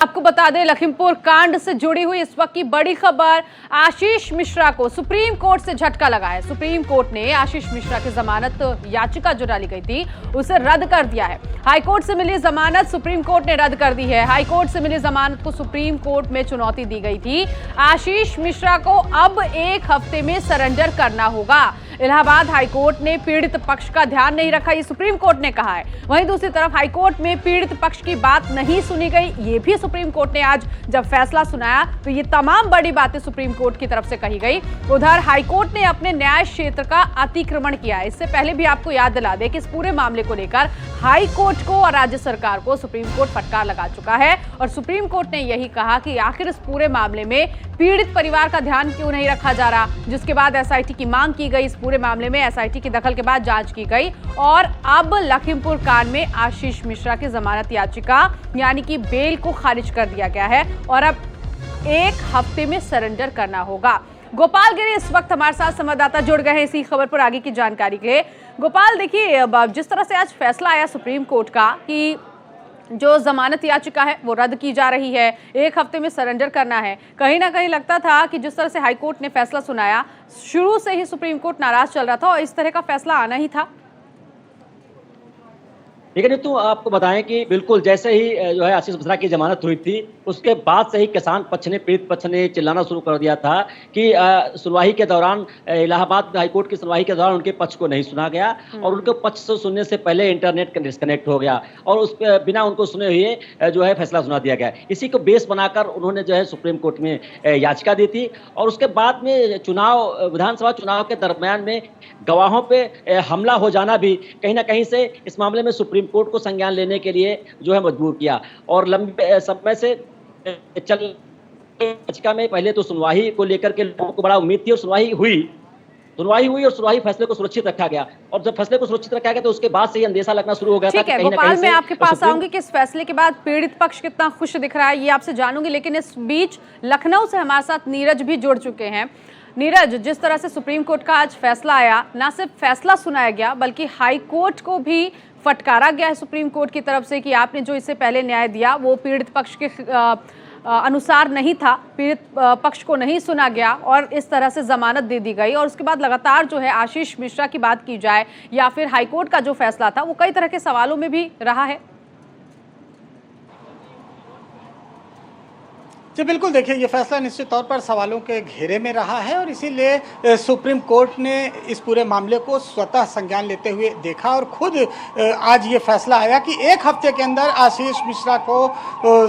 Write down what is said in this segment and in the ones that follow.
आपको बता दें, लखीमपुर कांड से जुड़ी हुई इस वक्त की बड़ी खबर, आशीष मिश्रा को सुप्रीम कोर्ट से झटका लगा है। सुप्रीम कोर्ट ने आशीष मिश्रा की जमानत याचिका जो डाली गई थी उसे रद्द कर दिया है। हाईकोर्ट से मिली जमानत सुप्रीम कोर्ट ने रद्द कर दी है। हाईकोर्ट से मिली जमानत को सुप्रीम कोर्ट में चुनौती दी गई थी। आशीष मिश्रा को अब 1 हफ्ते में सरेंडर करना होगा। इलाहाबाद हाईकोर्ट ने पीड़ित पक्ष का ध्यान नहीं रखा, ये सुप्रीम कोर्ट ने कहा है। वहीं दूसरी तरफ हाईकोर्ट में पीड़ित पक्ष की बात नहीं सुनी गई, ये भी सुप्रीम कोर्ट ने आज जब फैसला सुनाया तो ये तमाम बड़ी बातें सुप्रीम कोर्ट की तरफ से कही गई। उधर हाईकोर्ट ने अपने न्याय क्षेत्र का अतिक्रमण किया है। इससे पहले भी आपको याद दिला दें कि इस पूरे मामले को लेकर हाई कोर्ट को और राज्य सरकार को सुप्रीम कोर्ट फटकार लगा चुका है और सुप्रीम कोर्ट ने यही कहा कि आखिर इस पूरे मामले में पीड़ित परिवार का ध्यान क्यों नहीं रखा जा रहा, जिसके बाद एसआईटी की मांग की गई। इस पूरे मामले में एसआईटी की दखल के बाद जांच की गई और अब लखीमपुर कांड में आशीष मिश्रा की जमानत याचिका यानी कि बेल को खारिज कर दिया गया है और अब 1 हफ्ते में सरेंडर करना होगा। गोपाल गिरी इस वक्त हमारे साथ संवाददाता जुड़ गए हैं इसी खबर पर आगे की जानकारी के लिए। गोपाल, देखिए, जिस तरह से आज फैसला आया सुप्रीम कोर्ट का कि जो जमानत याचिका है वो रद्द की जा रही है, 1 हफ्ते में सरेंडर करना है, कहीं ना कहीं लगता था कि जिस तरह से हाईकोर्ट ने फैसला सुनाया, शुरू से ही सुप्रीम कोर्ट नाराज चल रहा था और इस तरह का फैसला आना ही था। लेकिन तो आपको बताएं कि बिल्कुल जैसे ही जो है आशीष मिश्रा की जमानत हुई थी उसके बाद से ही किसान पक्ष ने, पीड़ित पक्ष ने चिल्लाना शुरू कर दिया था कि सुनवाई के दौरान, इलाहाबाद हाईकोर्ट की सुनवाई के दौरान उनके पक्ष को नहीं सुना गया और उनके पक्ष से सुनने से पहले इंटरनेट डिस्कनेक्ट हो गया और उस बिना उनको सुने हुए जो है फैसला सुना दिया गया। इसी को बेस बनाकर उन्होंने जो है सुप्रीम कोर्ट में याचिका दी थी और उसके बाद में विधानसभा चुनाव के दरम्यान में गवाहों पे हमला हो जाना भी कहीं ना कहीं से इस मामले में सुप्रीम कोर्ट को संज्ञान लेने के लिए जो है मजबूर किया और लंबे समय से चल याचिका में पहले तो सुनवाई को लेकर के लोगों को बड़ा उम्मीद थी और सुनवाई हुई और सुनवाई फैसले को सुरक्षित रखा गया और जब फैसले को सुरक्षित रखा गया तो उसके बाद से ही अंदेशा लगना शुरू हो गया था। गोपाल, मैं आपके पास आऊंगी कि इस फैसले के बाद पीड़ित पक्ष कितना खुश दिख रहा है ये आपसे जानूंगी, लेकिन इस बीच लखनऊ से हमारे साथ नीरज भी जुड़ चुके हैं। नीरज, जिस तरह से सुप्रीम कोर्ट का आज फैसला आया, ना सिर्फ फैसला सुनाया गया बल्कि हाई कोर्ट को भी फटकारा गया है सुप्रीम कोर्ट की तरफ से कि आपने जो इससे पहले न्याय दिया वो पीड़ित पक्ष के अनुसार नहीं था, पीड़ित पक्ष को नहीं सुना गया और इस तरह से जमानत दे दी गई। और उसके बाद लगातार जो है आशीष मिश्रा की बात की जाए या फिर हाईकोर्ट का जो फैसला था वो कई तरह के सवालों में भी रहा है। जी बिल्कुल, देखिए ये फैसला निश्चित तौर पर सवालों के घेरे में रहा है और इसीलिए सुप्रीम कोर्ट ने इस पूरे मामले को स्वतः संज्ञान लेते हुए देखा और खुद आज ये फैसला आया कि 1 हफ्ते के अंदर आशीष मिश्रा को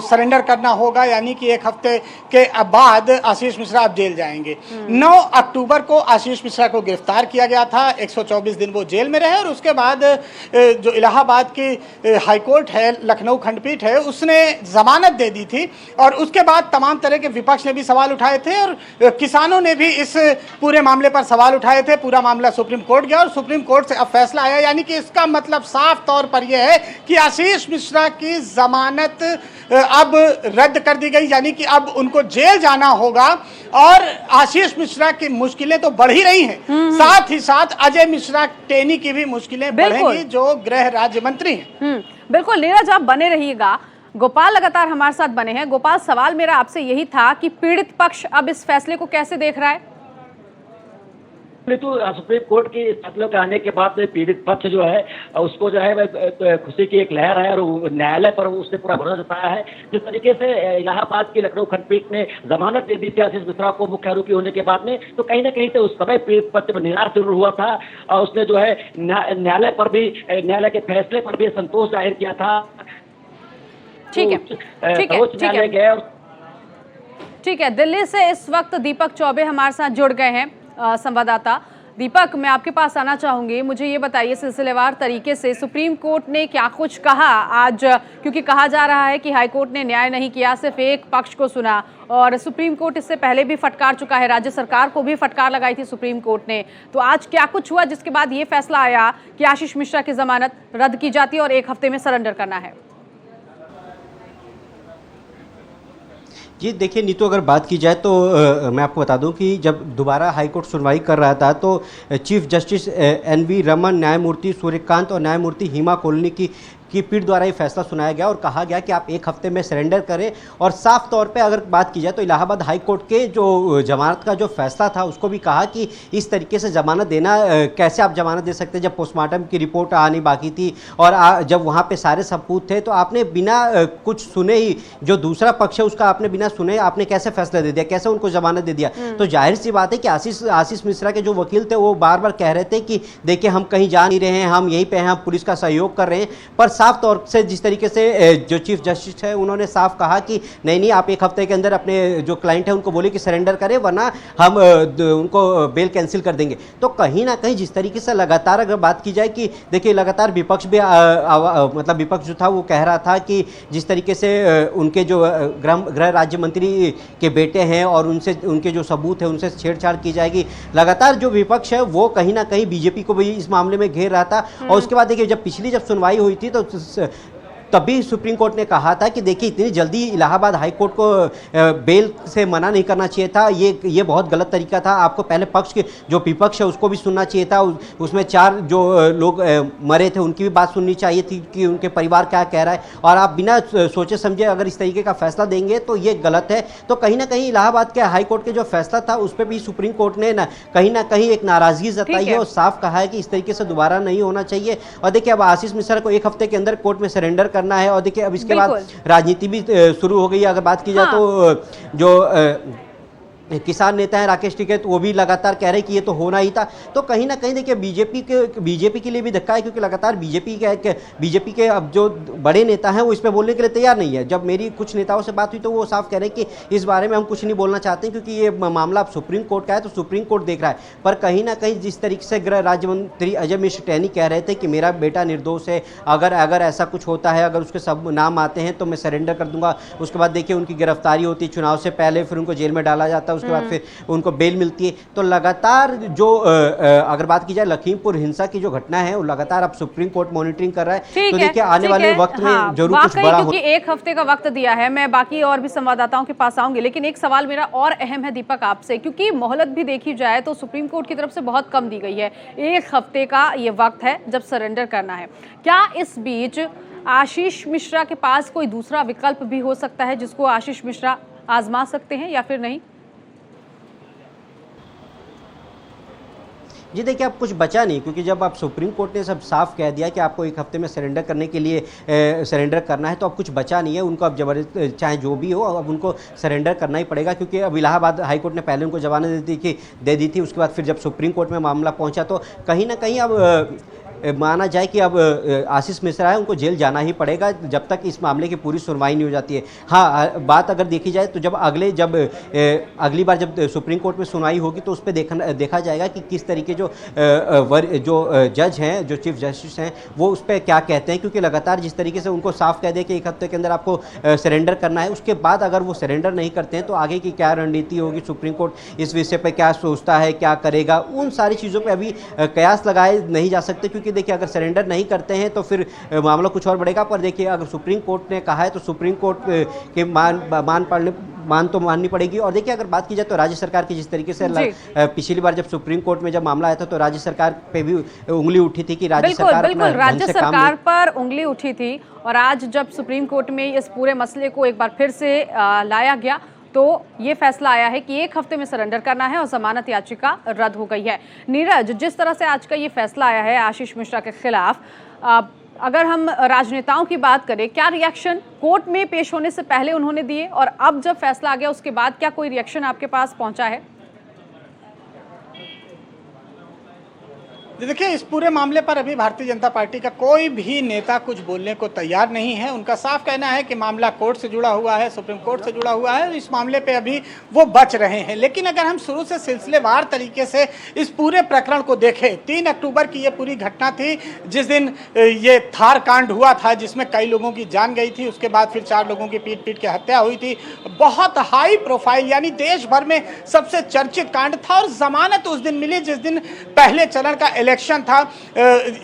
सरेंडर करना होगा, यानी कि 1 हफ्ते के बाद आशीष मिश्रा अब जेल जाएंगे। 9 अक्टूबर को आशीष मिश्रा को गिरफ्तार किया गया था, 124 दिन वो जेल में रहे और उसके बाद जो इलाहाबाद की हाईकोर्ट है, लखनऊ खंडपीठ है, उसने जमानत दे दी थी और उसके बाद तमाम तरह के विपक्ष ने भी सवाल उठाए थे और किसानों ने भी इस पूरे मामले पर सवाल उठाए थे। पूरा मामला सुप्रीम कोर्ट गया और सुप्रीम कोर्ट से अब फैसला आया, यानी कि इसका मतलब साफ तौर पर यह है कि आशीष मिश्रा की जमानत अब रद्द कर दी गई, यानी कि अब उनको जेल जाना होगा और आशीष मिश्रा की मुश्किलें तो बढ़ ही रही हैं, साथ ही साथ अजय मिश्रा टेनी की भी मुश्किलें बढ़ेंगी जो गृह राज्य मंत्री हैं। बिल्कुल नीरज, आप बने रहिएगा। गोपाल लगातार हमारे साथ बने हैं। गोपाल, सवाल मेरा आपसे यही था कि पीड़ित पक्ष अब इस फैसले को कैसे देख रहा है? तो सुप्रीम कोर्ट के फैसले के आने के बाद पीड़ित पक्ष जो है उसको जो है खुशी की एक लहर है और न्यायालय पर उसने पूरा भरोसा जताया है। जिस तरीके से इलाहाबाद की लखनऊ खंडपीठ ने जमानत दे दी थी आशीष मिश्रा को मुख्य आरोपी होने के बाद में, तो कहीं ना कहीं से उस समय पीड़ित पक्ष में निराश जरूर हुआ था और उसने जो है न्यायालय पर भी, न्यायालय के फैसले पर भी संतोष जाहिर किया था। ठीक है, दिल्ली से इस वक्त दीपक चौबे हमारे साथ जुड़ गए हैं, संवाददाता। दीपक, मैं आपके पास आना चाहूंगी, मुझे ये बताइए सिलसिलेवार तरीके से सुप्रीम कोर्ट ने क्या कुछ कहा आज, क्योंकि कहा जा रहा है कि हाईकोर्ट ने न्याय नहीं किया, सिर्फ एक पक्ष को सुना और सुप्रीम कोर्ट इससे पहले भी फटकार चुका है, राज्य सरकार को भी फटकार लगाई थी सुप्रीम कोर्ट ने। तो आज क्या कुछ हुआ जिसके बाद ये फैसला आया कि आशीष मिश्रा की जमानत रद्द की जाती है और 1 हफ्ते में सरेंडर करना है? जी देखिए नीतू, अगर बात की जाए तो मैं आपको बता दूं कि जब दोबारा हाईकोर्ट सुनवाई कर रहा था तो चीफ जस्टिस NV रमन, न्यायमूर्ति सूर्यकांत और न्यायमूर्ति हिमा कोहली की की पीठ द्वारा ये फैसला सुनाया गया और कहा गया कि आप 1 हफ्ते में सरेंडर करें। और साफ तौर पे अगर बात की जाए तो इलाहाबाद हाई कोर्ट के जो जमानत का जो फैसला था उसको भी कहा कि इस तरीके से जमानत देना, कैसे आप जमानत दे सकते हैं जब पोस्टमार्टम की रिपोर्ट आनी बाकी थी और जब वहाँ पे सारे सबूत थे, तो आपने बिना कुछ सुने ही जो दूसरा पक्ष है उसका आपने बिना सुने आपने कैसे फैसला दे दिया, कैसे उनको जमानत दे दिया। तो जाहिर सी बात है कि आशीष मिश्रा के जो वकील थे वो बार बार कह रहे थे कि देखिए हम कहीं जा नहीं रहे हैं, हम यहीं पे हैं, हम पुलिस का सहयोग कर रहे हैं। पर साफ तौर से जिस तरीके से जो चीफ जस्टिस है उन्होंने साफ कहा कि नहीं आप 1 हफ्ते के अंदर अपने जो क्लाइंट है उनको बोले कि सरेंडर करें, वरना हम उनको बेल कैंसिल कर देंगे। तो कहीं ना कहीं जिस तरीके से लगातार अगर बात की जाए कि देखिए लगातार विपक्ष भी मतलब विपक्ष जो था वो कह रहा था कि जिस तरीके से उनके जो गृह राज्य मंत्री के बेटे हैं और उनके जो सबूत है उनसे छेड़छाड़ की जाएगी। लगातार जो विपक्ष है वो कहीं ना कहीं बीजेपी को भी इस मामले में घेर रहा था। और उसके बाद देखिए जब पिछली सुनवाई हुई थी तो तभी सुप्रीम कोर्ट ने कहा था कि देखिए इतनी जल्दी इलाहाबाद हाई कोर्ट को बेल से मना नहीं करना चाहिए था, ये बहुत गलत तरीका था। आपको पहले पक्ष के जो विपक्ष है उसको भी सुनना चाहिए था, उसमें 4 जो लोग मरे थे उनकी भी बात सुननी चाहिए थी कि उनके परिवार क्या कह रहा है। और आप बिना सोचे समझे अगर इस तरीके का फैसला देंगे तो ये गलत है। तो कहीं ना कहीं इलाहाबाद के हाई कोर्ट के जो फैसला था उस पर भी सुप्रीम कोर्ट ने ना कहीं एक नाराजगी जताई है और साफ कहा है कि इस तरीके से दोबारा नहीं होना चाहिए। और देखिए अब आशीष मिश्रा को 1 हफ्ते के अंदर कोर्ट में सरेंडर करना है। और देखिए अब इसके बाद राजनीति भी शुरू हो गई है। अगर बात की जाए तो जो किसान नेता हैं राकेश टिकैत वो भी लगातार कह रहे हैं कि ये तो होना ही था। तो कहीं ना कहीं देखिए बीजेपी के लिए भी धक्का है, क्योंकि लगातार बीजेपी के अब जो बड़े नेता हैं वो इस पे बोलने के लिए तैयार नहीं है। जब मेरी कुछ नेताओं से बात हुई तो वो साफ कह रहे हैं कि इस बारे में हम कुछ नहीं बोलना चाहते क्योंकि ये मामला अब सुप्रीम कोर्ट का है, तो सुप्रीम कोर्ट देख रहा है। पर कहीं ना कहीं जिस तरीके से गृह राज्य मंत्री अजय मिश्र टहनी कह रहे थे कि मेरा बेटा निर्दोष है, अगर ऐसा कुछ होता है, अगर उसके सब नाम आते हैं तो मैं सरेंडर कर दूंगा। उसके बाद देखिए उनकी गिरफ्तारी होती है चुनाव से पहले, फिर उनको जेल में डाला जाता है, उसके बाद फिर उनको बेल मिलती है। तो लगातार जो अगर बात की जाए लखीमपुर हिंसा की जो घटना है वो लगातार अब सुप्रीम कोर्ट मॉनिटरिंग कर रहा है। तो देखिए आने वाले वक्त में जरूर कुछ बड़ा हो। क्योंकि 1 हफ्ते का वक्त दिया है, मैं बाकी और भी संवाददाताओं के पास आऊंगी, लेकिन एक सवाल मेरा और अहम है दीपक आपसे, क्योंकि मोहलत भी देखी जाए तो सुप्रीम कोर्ट की तरफ से बहुत कम दी गई है। 1 हफ्ते का ये वक्त है जब सरेंडर करना है। क्या इस बीच आशीष मिश्रा के पास कोई दूसरा विकल्प भी हो सकता है जिसको आशीष मिश्रा आजमा सकते हैं या फिर नहीं? जी देखिए अब कुछ बचा नहीं, क्योंकि जब आप सुप्रीम कोर्ट ने सब साफ कह दिया कि आपको 1 हफ्ते में सरेंडर करने के लिए सरेंडर करना है, तो अब कुछ बचा नहीं है। उनको अब जबरदस्त चाहे जो भी हो अब उनको सरेंडर करना ही पड़ेगा, क्योंकि अब इलाहाबाद हाई कोर्ट ने पहले उनको जमानत दे दी थी। उसके बाद फिर जब सुप्रीम कोर्ट में मामला पहुंचा तो कहीं ना कहीं अब माना जाए कि अब आशीष मिश्रा है उनको जेल जाना ही पड़ेगा जब तक इस मामले की पूरी सुनवाई नहीं हो जाती है। हाँ, बात अगर देखी जाए तो जब अगली बार जब सुप्रीम कोर्ट में सुनवाई होगी तो उस पर देखा जाएगा कि किस तरीके जो जज हैं, जो चीफ जस्टिस हैं, वो उस पर क्या कहते हैं। क्योंकि लगातार जिस तरीके से उनको साफ कह दे कि 1 हफ्ते के अंदर आपको सरेंडर करना है, उसके बाद अगर वो सरेंडर नहीं करते हैं तो आगे की क्या रणनीति होगी, सुप्रीम कोर्ट इस विषय पर क्या सोचता है, क्या करेगा, उन सारी चीज़ों पर अभी कयास लगाए नहीं जा सकते। क्योंकि देखिए अगर सरेंडर नहीं करते हैं तो फिर मामला कुछ और बढ़ेगा। पर देखिए अगर सुप्रीम कोर्ट ने कहा है तो सुप्रीम कोर्ट के मान तो माननी पड़ेगी। और देखिए अगर बात की जाए तो राज्य सरकार की जिस तरीके से पिछली बार जब सुप्रीम कोर्ट में जब मामला आया था तो राज्य सरकार पे भी उंगली उठी थी कि राज्य सरकार पर उंगली उठी थी। और आज जब सुप्रीम कोर्ट में इस पूरे मसले को एक बार फिर से लाया गया तो ये फैसला आया है कि 1 हफ्ते में सरेंडर करना है और जमानत याचिका रद्द हो गई है। नीरज, जिस तरह से आज का ये फैसला आया है आशीष मिश्रा के खिलाफ, अगर हम राजनेताओं की बात करें, क्या रिएक्शन कोर्ट में पेश होने से पहले उन्होंने दिए और अब जब फैसला आ गया उसके बाद क्या कोई रिएक्शन आपके पास पहुंचा है? देखिए इस पूरे मामले पर अभी भारतीय जनता पार्टी का कोई भी नेता कुछ बोलने को तैयार नहीं है। उनका साफ कहना है कि मामला कोर्ट से जुड़ा हुआ है, सुप्रीम कोर्ट से जुड़ा हुआ है, इस मामले पे अभी वो बच रहे हैं। लेकिन अगर हम शुरू से सिलसिलेवार तरीके से इस पूरे प्रकरण को देखें, 3 अक्टूबर की ये पूरी घटना थी जिस दिन ये थार कांड हुआ था जिसमें कई लोगों की जान गई थी। उसके बाद फिर 4 लोगों की पीट के हत्या हुई थी। बहुत हाई प्रोफाइल यानी देश भर में सबसे चर्चित कांड था। और जमानत उस दिन मिली जिस दिन पहले चरण का इलेक्शन था।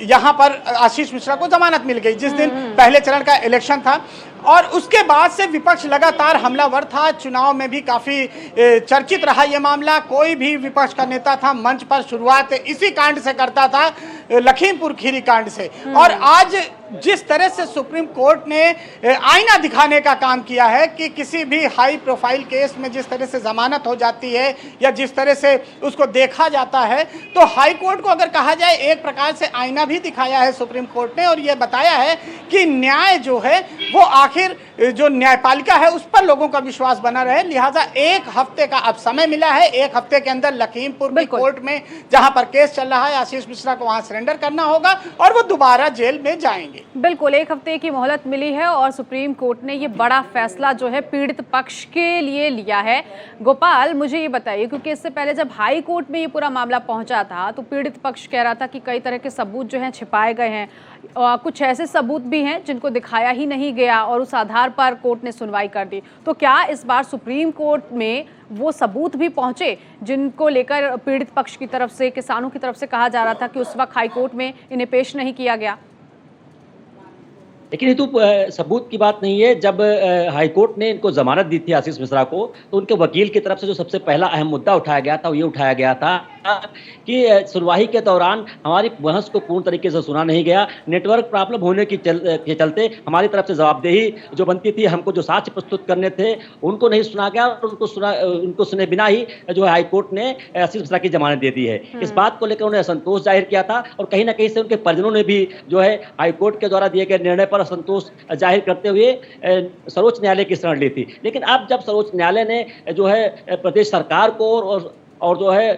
यहां पर आशीष मिश्रा को जमानत मिल गई जिस दिन पहले चरण का इलेक्शन था। और उसके बाद से विपक्ष लगातार हमलावर था। चुनाव में भी काफी चर्चित रहा यह मामला। कोई भी विपक्ष का नेता था मंच पर शुरुआत इसी कांड से करता था, लखीमपुर खीरी कांड से। और आज जिस तरह से सुप्रीम कोर्ट ने आईना दिखाने का काम किया है कि किसी भी हाई प्रोफाइल केस में जिस तरह से जमानत हो जाती है या जिस तरह से उसको देखा जाता है, तो हाई कोर्ट को अगर कहा जाए एक प्रकार से आईना भी दिखाया है सुप्रीम कोर्ट ने और ये बताया है कि न्याय जो है वो आखिर जो न्यायपालिका है उस पर लोगों का विश्वास बना रहे। लिहाजा एक हफ्ते का अब समय मिला है, एक हफ्ते के अंदर लखीमपुर की कोर्ट में जहां पर केस चल रहा है आशीष मिश्रा को वहां सरेंडर करना होगा और वो दोबारा जेल में जाएंगे। बिल्कुल, एक हफ्ते की मोहलत मिली है और सुप्रीम कोर्ट ने ये बड़ा फैसला जो है पीड़ित पक्ष के लिए लिया है। गोपाल, मुझे ये बताइए, क्योंकि इससे पहले जब हाई कोर्ट में ये पूरा मामला पहुंचा था तो पीड़ित पक्ष कह रहा था कि कई तरह के सबूत जो हैं छिपाए गए हैं, कुछ ऐसे सबूत भी हैं जिनको दिखाया ही नहीं गया और उस आधार पर कोर्ट ने सुनवाई कर दी। तो क्या इस बार सुप्रीम कोर्ट में वो सबूत भी पहुंचे जिनको लेकर पीड़ित पक्ष की तरफ से, किसानों की तरफ से कहा जा रहा था कि उस वक्त हाई कोर्ट में इन्हें पेश नहीं किया गया? लेकिन ये तो सबूत की बात नहीं है। जब हाईकोर्ट ने इनको जमानत दी थी आशीष मिश्रा को, तो उनके वकील की तरफ से जो सबसे पहला अहम मुद्दा उठाया गया था वो ये उठाया गया था कि सुनवाई के दौरान हमारी बहस को पूर्ण तरीके से सुना नहीं गया। नेटवर्क प्रॉब्लम होने के चलते हमारी तरफ से जवाबदेही जो बनती थी, हमको जो साक्ष्य प्रस्तुत करने थे उनको नहीं सुना गया और उनको सुने बिना ही जो है हाईकोर्ट ने आशीष मिश्रा की जमानत दे दी है। इस बात को लेकर उन्हें असंतोष जाहिर किया था और कहीं ना कहीं से उनके परिजनों ने भी जो है हाईकोर्ट के द्वारा दिए गए निर्णय पर असंतोष जाहिर करते हुए सर्वोच्च न्यायालय की शरण ली थी। लेकिन अब जब सर्वोच्च न्यायालय ने जो है प्रदेश सरकार को और जो है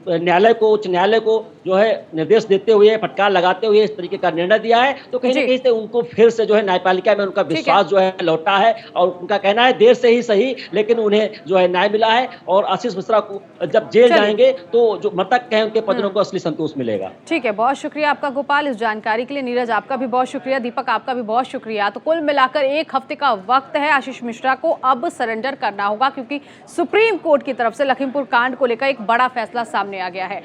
न्यायालय को, उच्च न्यायालय को जो है निर्देश देते हुए, फटकार लगाते हुए इस तरीके का निर्णय दिया है, तो कहीं ना कहीं से उनको फिर से जो है न्यायपालिका में उनका विश्वास जो है लौटा है और उनका कहना है देर से ही सही लेकिन उन्हें जो है न्याय मिला है और आशीष मिश्रा को जब जेल जाएंगे तो जो मृतक हैं उनके परिजनों को असली संतोष मिलेगा। ठीक है, बहुत शुक्रिया आपका गोपाल इस जानकारी के लिए। नीरज, आपका भी बहुत शुक्रिया। दीपक, आपका भी बहुत शुक्रिया। तो कुल मिलाकर एक हफ्ते का वक्त है, आशीष मिश्रा को अब सरेंडर करना होगा क्योंकि सुप्रीम कोर्ट की तरफ से लखीमपुर कांड को लेकर एक बड़ा फैसला सामने आ गया है।